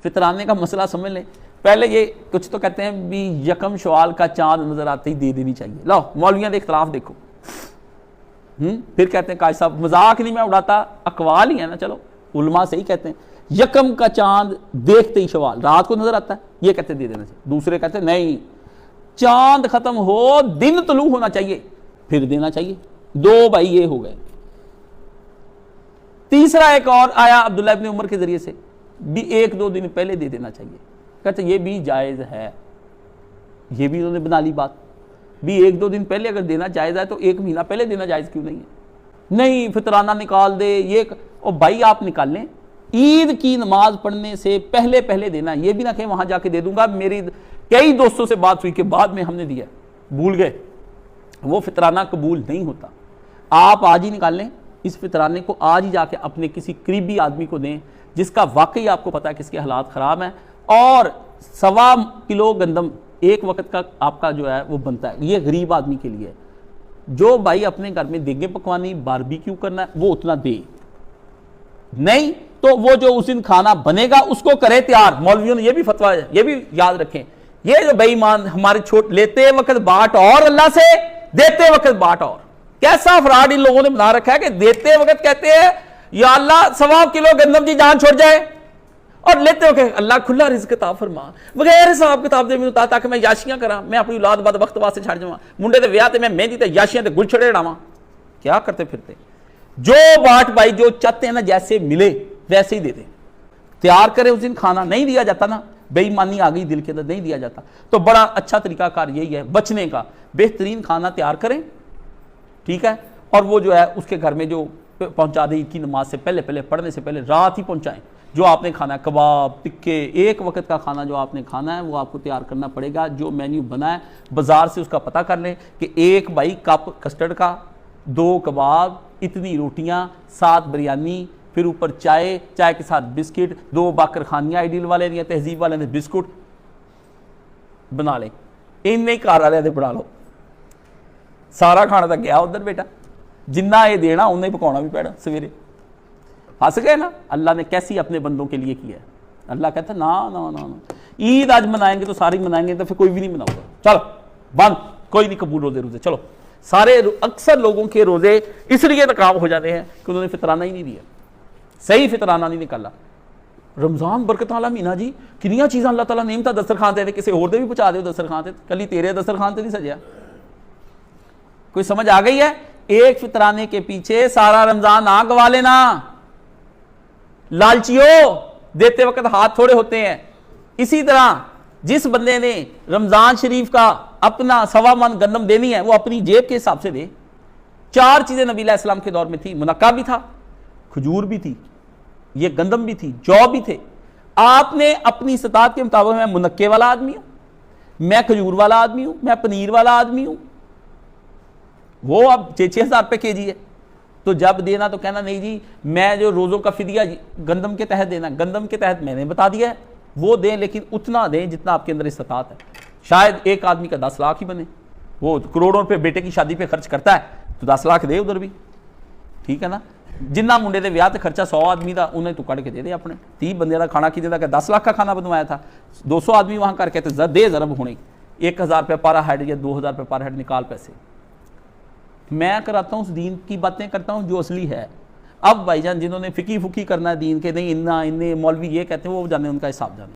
फितराने का मसला समझ लें। पहले ये कुछ तो कहते हैं भी यकम शवाल का चांद नजर आते ही दे देनी चाहिए। लो मौलवियों के इख्तलाफ देखो। फिर कहते हैं काजी साहब मजाक नहीं मैं उड़ाता, अकवाल ही है ना, चलो उलमा से ही कहते हैं यकम का चांद देखते ही शवाल रात को नजर आता है, ये कहते दे देना चाहिए। दूसरे कहते हैं नहीं, चांद खत्म हो दिन तुलू होना चाहिए फिर देना चाहिए। दो भाई ये हो गए। तीसरा एक और आया अब्दुल्ला इब्न उमर के जरिए से भी 1-2 दिन पहले दे देना चाहिए। कहते ये भी जायज है, ये भी उन्होंने बना ली बात भी 1-2 दिन पहले अगर देना जायज है तो 1 महीना पहले देना जायज क्यों नहीं है? नहीं फितराना निकाल दे ये, और भाई आप निकाल लें, ईद की नमाज पढ़ने से पहले पहले देना, ये भी ना कहें वहां जाके दे दूंगा। मेरी कई दोस्तों से बात हुई कि बाद में हमने दिया, भूल गए, वो फितराना कबूल नहीं होता। आप आज ही निकाल लें, इस फितराने को आज ही जाके अपने किसी करीबी आदमी को दें जिसका वाकई आपको पता है किसके हालात ख़राब हैं, और 1.25 किलो गंदम एक वक्त का आपका जो है वो बनता है, ये गरीब आदमी के लिए। जो भाई अपने घर में देगे पकवानी बारबेक्यू करना है वो उतना दे, नहीं तो वो जो उस दिन खाना बनेगा उसको करे तैयार। मौलवियों ने ये भी फतवा है, ये भी याद रखें, ये जो बेईमान हमारे छोट लेते वक्त बाट और अल्लाह से, देते वक्त बाट और। कैसा फ्रॉड इन लोगों ने बना रखा है कि देते वक्त कहते हैं या अल्लाह 1.25 किलो गंदम की जान छोड़ जाए, और लेते हो अल्लाह खुला रिज़्क़ अता फरमा बगैर हिसाब किताब दे मैनूं ताकि मैं याशियां करा, मैं अपनी औलाद बाद वक्त वास्ते छड़ जावां, मुंडे दे विआह ते मैं मेहंदी ते याशियां ते गुलछड़े उड़ावां। क्या करते फिरते? जो बाट भाई जो चाहते हैं ना जैसे मिले वैसे ही दे दे, तैयार करे। उस दिन खाना नहीं दिया जाता ना, बेईमानी आ गई दिल के अंदर, नहीं दिया जाता। तो बड़ा अच्छा तरीकाकार यही है बचने का, बेहतरीन खाना तैयार करें, ठीक है, और वो जो है उसके घर में जो पहुंचा दे, ईद की नमाज से पहले पहले पढ़ने से पहले रात ही पहुंचाएं। जो आपने खाना है कबाब टिक्के, एक वक्त का खाना जो आपने खाना है वो आपको तैयार करना पड़ेगा। जो मेन्यू बना है बाजार से उसका पता कर लें कि 1 भाई कप कस्टर्ड का, 2 कबाब, इतनी रोटियां, 7 बिरयानी, फिर ऊपर चाय, चाय के साथ बिस्किट, 2 बाकर खानियाँ आइडियल वाले या तहजीब वाले ने बिस्कुट बना लें, इन्ने घर वाले बना लो। सारा खाना तो गया उधर बेटा, जिन्ना ये देना उन्हें ही पकाना भी पैना सवेरे। हंस गए ना, अल्लाह ने कैसी अपने बंदों के लिए किया है। अल्लाह कहता ना ना ना ना, ईद आज मनाएंगे तो सारी मनाएंगे तो फिर कोई भी नहीं मनाऊंगा, चलो बंद, कोई नहीं कबूल रोजे रोजे। चलो सारे अक्सर लोगों के रोजे इसलिए नकाब हो जाते हैं कि उन्होंने फितराना ही नहीं दिया, सही फितराना नहीं निकाला। रमजान बरकत वाला महीना जी, किनिया चीज़ां अल्लाह ताला नेमता दस्तरखान दे, किसी होर दे भी पहुंचा दो दस्तरखान से, कली तेरे दस्तरखान से नहीं सजा। कोई समझ आ गई है? एक फितराने के पीछे सारा रमजान ना गवा लेना। लालचियों, देते वक्त हाथ थोड़े होते हैं। इसी तरह जिस बंदे ने रमजान शरीफ का अपना 1.25 मन गंदम देनी है वो अपनी जेब के हिसाब से दे। 4 चीजें नबी अलैहि सलाम के दौर में थी, मुनक्का भी था, खजूर भी थी, ये गंदम भी थी, जौ भी थे। आपने अपनी इस्तात के मुताबिक, मैं मुनक्के वाला आदमी हूं, मैं खजूर वाला आदमी हूं, मैं पनीर वाला आदमी हूं, वो अब 6-6 हज़ार रुपये केजी है। तो जब देना तो कहना नहीं जी मैं जो रोज़ों का फिदिया गंदम के तहत देना, गंदम के तहत मैंने बता दिया है, वो दें लेकिन उतना दें जितना आपके अंदर इस्तात है। शायद एक आदमी का 10 लाख ही बने, वो करोड़ों रुपये बेटे की शादी पे खर्च करता है तो 10 लाख दे उधर भी, ठीक है ना। जिन्ना मुंडे के विआह खर्चा 100 आदमी का उन्हें तू कड़ के दे दे अपने। 30 बंदे का खाना की देता कि 10 लाख का खाना बनवाया था, 200 आदमी वहाँ करके तो दे ज़रब होने 1000 रुपये पर हेड या 2000 रुपये पर हेड निकाल पैसे। मैं कराता हूँ उस दीन की बातें करता हूँ जो असली है। अब भाईजान जिन्होंने फिकी फुकी करना है दीन के, नहीं इन्ना इन्ने मौलवी ये कहते हैं, वो जाने उनका हिसाब जाने।